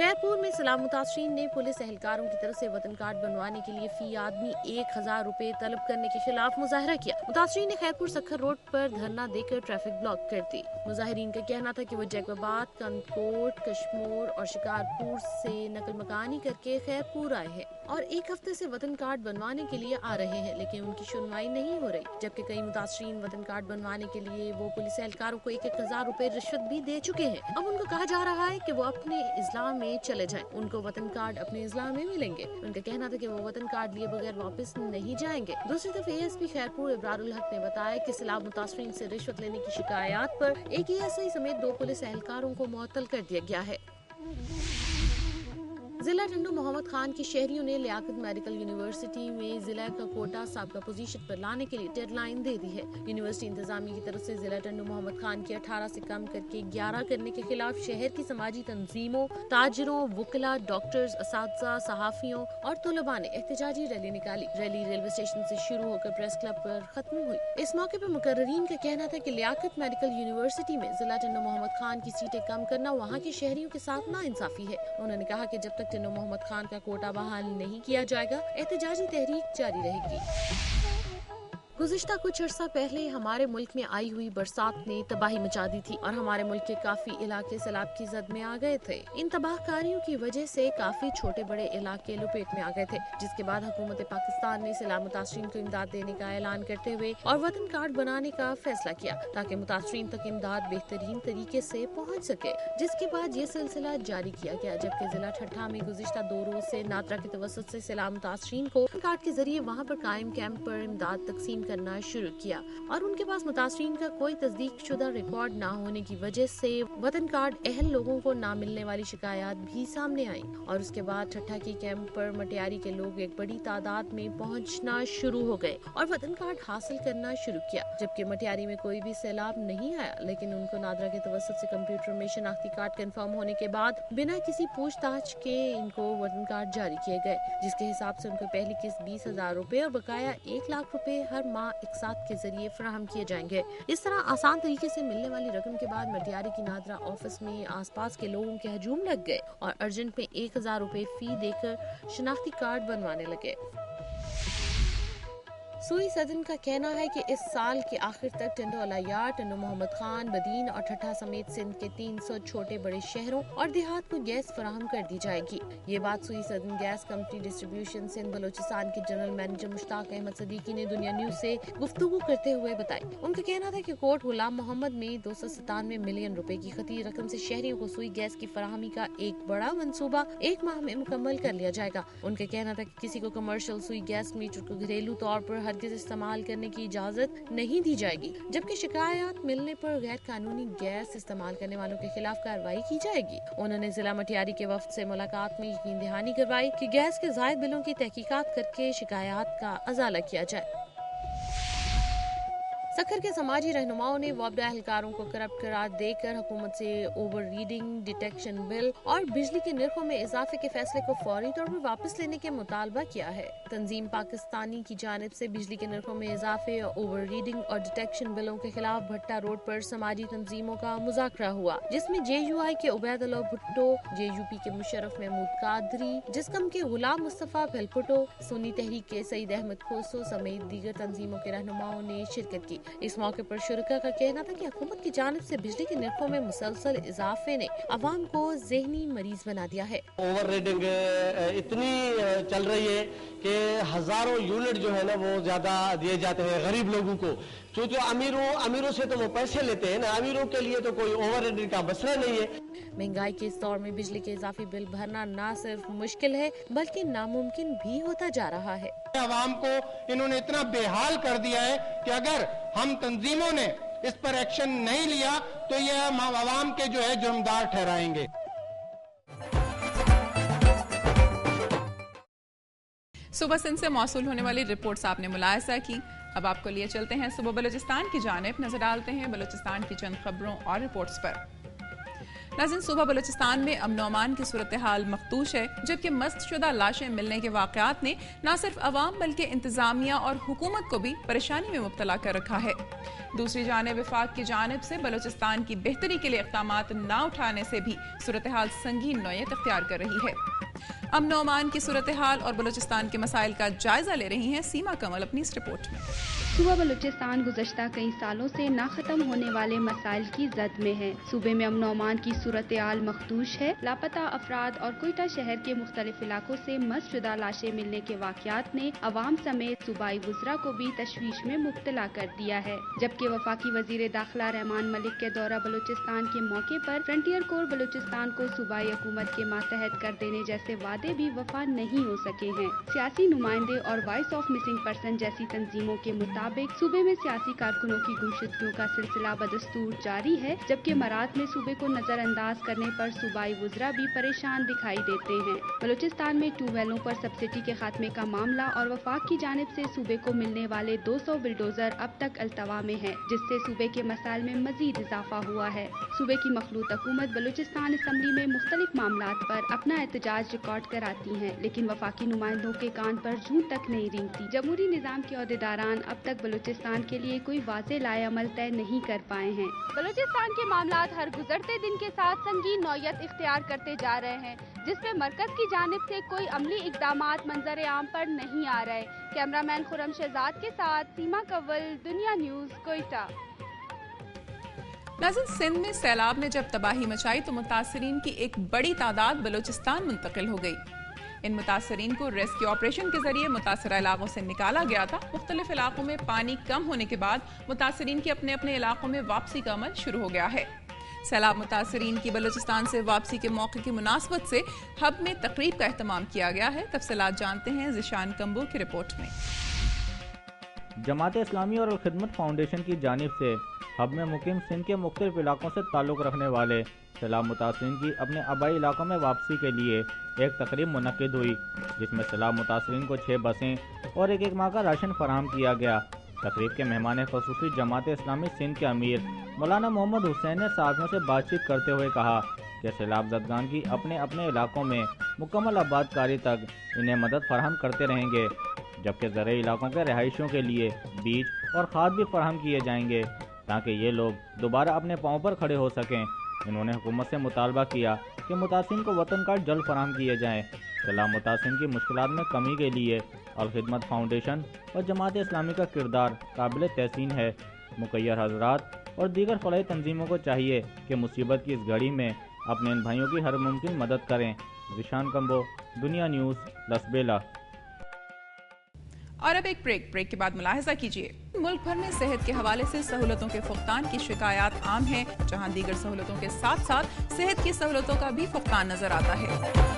खैरपुर में सलाम मुतासरीन ने पुलिस एहलकारों की तरफ से वतन कार्ड बनवाने के लिए फी आदमी 1000 रुपए तलब करने के खिलाफ मुजाहरा किया। मुतासरीन ने खैरपुर सखर रोड पर धरना देकर ट्रैफिक ब्लॉक कर दी। मुजाहिरीन का कहना था कि वो जैकबाबाद, कंदकोट, कश्मोर और शिकारपुर से नकल मकानी करके खैरपुर आए हैं और एक हफ्ते से वतन कार्ड बनवाने के लिए आ रहे हैं, लेकिन उनकी सुनवाई नहीं हो रही। जबकि कई मुतासरीन वतन कार्ड बनवाने के लिए वो पुलिस एहलकारों को 1000 रुपए रिश्वत भी दे चुके हैं। अब उनको कहा जा रहा है कि वो अपने इस्लाम में चले जाएं। उनको वतन कार्ड अपने इस्लाम में मिलेंगे। उनका कहना था कि वो वतन कार्ड लिए बगैर वापस नहीं जाएंगे। दूसरी तरफ ASP खैरपुर इब्रारुल हक ने बताया कि सलाम मुतासरीन से रिश्वत लेने की शिकायत पर एक ASI समेत 2 पुलिस एहलकारों को मुअत्तल कर दिया गया है। जिला टंडू मोहम्मद खान के शहरियों ने लियाकत मेडिकल यूनिवर्सिटी में जिला का कोटा साबिका पोजीशन पर लाने के लिए डेडलाइन दे दी है। यूनिवर्सिटी इंतजामिया की तरफ से जिला टंडू मोहम्मद खान की 18 से कम करके 11 करने के खिलाफ शहर की समाजी तंजीमों, ताजरों, वुकला, डॉक्टर्स, असातिज़ा, सहाफियों और तुलबा ने एहतजाजी रैली निकाली। रैली रेलवे स्टेशन से शुरू होकर प्रेस क्लब पर खत्म हुई। इस मौके पर मुकर्रीन का कहना था कि लियाकत मेडिकल यूनिवर्सिटी में जिला टंडू मोहम्मद खान की सीटें कम करना वहाँ के शहरियों के साथ नाइंसाफी है। उन्होंने कहा कि जब तक टंडू मोहम्मद खान का कोटा बहाल नहीं किया जाएगा, एहतजाजी तहरीक जारी रहेगी। गुज़िश्ता कुछ अर्सा पहले हमारे मुल्क में आई हुई बरसात ने तबाही मचा दी थी और हमारे मुल्क के काफी इलाके सैलाब की जद में आ गए थे। इन तबाहकारियों की वजह से काफी छोटे बड़े इलाके लपेट में आ गए थे, जिसके बाद हुकूमत पाकिस्तान ने सैलाब मुतासरीन को इमदाद देने का ऐलान करते हुए और वतन कार्ड बनाने का फैसला किया ताकि मुतासरीन तक इमदाद बेहतरीन तरीके से पहुँच सके। जिसके बाद ये सिलसिला जारी किया गया। जबकि जिला ठट्ठा में गुज़िश्ता 2 रोज से नादरा के तवस्सुत से सैलाब मुतासरीन को कार्ड के जरिए वहाँ पर कायम कैंप पर इमदाद तकसीम करना शुरू किया और उनके पास मुतासरीन का कोई तस्दीक शुदा रिकॉर्ड न होने की वजह से वतन कार्ड अहल लोगों को न मिलने वाली शिकायत भी सामने आई और उसके बाद ठट्ठा की कैंप पर मटियारी के लोग एक बड़ी तादाद में पहुंचना शुरू हो गए और वतन कार्ड हासिल करना शुरू किया। जबकि मटियारी में कोई भी सैलाब नहीं आया, लेकिन उनको नादरा के तवस्सुत से कंप्यूटर में शनाख्ती कार्ड कंफर्म होने के बाद बिना किसी पूछताछ के इनको वतन कार्ड जारी किए गए, जिसके हिसाब से उनको पहली किस्त 20,000 रुपए और बकाया 1 लाख रुपए हर माह साथ के जरिए फराहम किए जाएंगे। इस तरह आसान तरीके से मिलने वाली रकम के बाद मटियारी की नादरा ऑफिस में आसपास के लोगों के हजूम लग गए और अर्जेंट में 1000 रुपए फी देकर शनाख्ती कार्ड बनवाने लगे। सूई सदन का कहना है कि इस साल के आखिर तक टंडो अलायार, टंडो मोहम्मद खान, बदीन और ठट्ठा समेत सिंध के 300 छोटे बड़े शहरों और देहात को गैस फराहम कर दी जाएगी। ये बात Sui Southern gas company distribution Sindh Balochistan के जनरल मैनेजर मुश्ताक अहमद सदीकी ने दुनिया न्यूज से गुफ्तगू करते हुए बताई। उनका कहना था कि कोर्ट गुलाम मोहम्मद में 297 मिलियन रुपए की खती रकम से शहरियों को सूई गैस की फराहमी का एक बड़ा मंसूबा 1 माह में मुकम्मल कर लिया जाएगा। उनका कहना था कि किसी को कमर्शियल सूई गैस मीटर को घरेलू तौर पर हरगिज़ इस्तेमाल करने की इजाजत नहीं दी जाएगी, जबकि शिकायत मिलने पर गैर कानूनी गैस इस्तेमाल करने वालों के खिलाफ कार्रवाई की जाएगी। उन्होंने जिला मटियारी के वफ्द से मुलाकात में यकीन दहानी करवाई कि गैस के जायद बिलों की तहकीकात करके शिकायत का अजाला किया जाए। सखर के समाजी रहनुमाओं ने वापडा एहलकारों को करप्ट करार देकर हुकूमत से ओवर रीडिंग, डिटेक्शन बिल और बिजली के निर्खों में इजाफे के फैसले को फौरी तौर पर वापस लेने के मुतालबा किया है। तंजीम पाकिस्तानी की जानिब से बिजली के निर्खों में इजाफे, ओवर रीडिंग और डिटेक्शन बिलों के खिलाफ भट्टा रोड पर समाजी तंजीमों का मुज़ाकरा हुआ, जिसमें JUI के उबैदुल्लाह भुट्टो, JUP के मुशर्रफ महमूद कादरी, जिस्कम के गुलाम मुस्तफा भेलपुटो, सुन्नी तहरीक के सईद अहमद खोसो समेत दीगर तंजीमों के रहनुमाओं ने शिरकत की। इस मौके पर शुरका का कहना था कि हुकूमत की जानिब से बिजली के निर्खों में मुसलसल इजाफे ने अवाम को ज़हनी मरीज बना दिया है। ओवर रेटिंग इतनी चल रही है कि हजारों यूनिट जो है ना वो ज्यादा दिए जाते हैं गरीब लोगों को, क्योंकि अमीरों से तो वो पैसे लेते हैं ना, अमीरों के लिए तो कोई ओवर रेटिंग का मसला नहीं है। महंगाई के इस दौर में बिजली के इजाफी बिल भरना न सिर्फ मुश्किल है बल्कि नामुमकिन भी होता जा रहा है। आवाम को इन्होंने इतना बेहाल कर दिया है कि अगर हम तंजीमों ने इस पर एक्शन नहीं लिया तो ये हम आवाम के जो है जुर्मदार ठहराएंगे। सुबह सिंध से मौसूल होने वाली रिपोर्ट्स आपने मुलाहिजा की। अब आपको लिए चलते हैं सुबह बलूचिस्तान की जानिब, नजर डालते हैं बलूचिस्तान की चंद खबरों और रिपोर्ट्स पर। नाज़रीन, सुबह बलूचिस्तान में अमन और अमान की सूरत हाल मखदूश है, जबकि मस्तशुदा लाशें मिलने के वाक़यात ने न सिर्फ अवाम बल्कि इंतजामिया और हुकूमत को भी परेशानी में मुब्तला कर रखा है। दूसरी जानिब वफाक की जानिब से बलूचिस्तान की बेहतरी के लिए इक़दामात न उठाने से भी सूरत हाल संगीन नौयत इख्तियार कर रही है। अमन और अमान की सूरत हाल और बलूचिस्तान के मसाइल का जायजा ले रही हैं सीमा कमल अपनी इस रिपोर्ट में। सुबह बलूचिस्तान गुज़श्ता कई सालों से ना खत्म होने वाले मसाइल की जद में है। सूबे में अमन और अमान की सूरत हाल मखदूश है। लापता अफराद और कोयटा शहर के मुख्तलिफ इलाकों से मस्तशुदा लाशें मिलने के वाक़यात ने अवाम समेत सूबाई वुज़रा को भी तशवीश में मुब्तला कर दिया है। जबकि वफाकी वज़ीर दाखिला रहमान मलिक के दौरा बलूचिस्तान के मौके पर फ्रंटियर कोर बलूचिस्तान को सूबाई हुकूमत के मातहत कर देने जैसे वादे भी वफा नहीं हो सके हैं। सियासी नुमाइंदे और वॉइस ऑफ मिसिंग पर्सन जैसी तंजीमों के मुताबिक सूबे में सियासी कारकुनों की गुमशुदगियों का सिलसिला बदस्तूर जारी है, जबकि मरात में सूबे को नजरअंदाज करने पर सूबाई वुज़रा भी परेशान दिखाई देते हैं। बलूचिस्तान में ट्यूबवेलों पर सब्सिडी के खात्मे का मामला और वफाक की जानिब से सूबे को मिलने वाले 200 बिल्डोजर अब तक अल्तवा में है, जिससे सूबे के मसाइल में मजीद इजाफा हुआ है। सूबे की मखलूत हुकूमत बलूचिस्तान असम्बली में मुख्तलिफ मामलात पर अपना एहतजाज रिकॉर्ड कराती है, लेकिन वफाकी नुमाइंदों के कान पर जूं तक नहीं रेंगती। जमहूरी निज़ाम के अहदेदारान अब तक बलूचिस्तान के लिए कोई वाज़ेह लाएअमल तय नहीं कर पाए हैं। बलूचिस्तान के मामलात हर गुजरते दिन के साथ संगीन नौयत इख्तियार करते जा रहे हैं, जिसमें मरकज की जानिब से कोई अमली इक़दामात मंजर आम पर नहीं आ रहे। कैमरामैन खुरम शहजाद के साथ सीमा कंवल, दुनिया न्यूज़, कोयटा। नाज़रीन, सिंध में सैलाब ने जब तबाही मचाई तो मुतासरीन की एक बड़ी तादाद बलूचिस्तान मुंतकिल हो गई। इन मुतासरीन को रेस्क्यू ऑपरेशन के जरिए मुतासरा इलाकों से निकाला गया था। मुख्तलिफ इलाकों में पानी कम होने के बाद मुतासरीन की अपने अपने इलाकों में वापसी का अमल शुरू हो गया है। सैलाब मुतासरीन की बलूचिस्तान से वापसी के मौके की मुनासबत से हब में तकरीब का एहतमाम किया गया है। तफसीलात जानते हैं ज़िशान कम्बो की रिपोर्ट में। जमात इस्लामी और खिदमत फाउंडेशन की जानिब से हब में मुकीम सिंध के मुख्तलिफ इलाकों से ताल्लुक़ रखने वाले सैलाब मुतासरीन की अपने आबाई इलाकों में वापसी के लिए एक तकरीब मुनक्किद हुई, जिसमें सैलाब मुतासरीन को 6 बसें और एक माह का राशन फराहम किया गया। तकरीब के मेहमान ख़ुसूसी जमात इस्लामी सिंध के अमीर मौलाना मोहम्मद हुसैन ने साथियों से बातचीत करते हुए कहा कि सैलाब ज़दगान की अपने अपने इलाकों में मुकम्मल आबादकारी तक इन्हें मदद फराहम करते रहेंगे, जबकि ज़रई इलाकों के रहायशियों के लिए बीज और खाद भी फराहम किए जाएंगे ताकि ये लोग दोबारा अपने पाँव पर खड़े हो सकें। इन्होंने हुकूमत से मुतालबा किया कि मुतासिन को वतन कार्ड जल्द फराहम किए जाएँ। सैलाब मुतासिन की मुश्किलात में कमी के लिए अल खिदमत फाउंडेशन और जमात इस्लामी का किरदार काबिल तहसीन है। मुकय्यर हजरात और दीगर फलाही तंजीमों को चाहिए कि मुसीबत की इस घड़ी में अपने इन भाइयों की हर मुमकिन मदद करें। ज़िशान कम्बो, दुनिया न्यूज़, लसबेला। और अब एक ब्रेक के बाद मुलाहिजा कीजिए। मुल्क भर में सेहत के हवाले से सहूलतों के फुकतान की शिकायत आम है, जहां दीगर सहूलतों के साथ साथ सेहत की सहूलतों का भी फुकतान नजर आता है।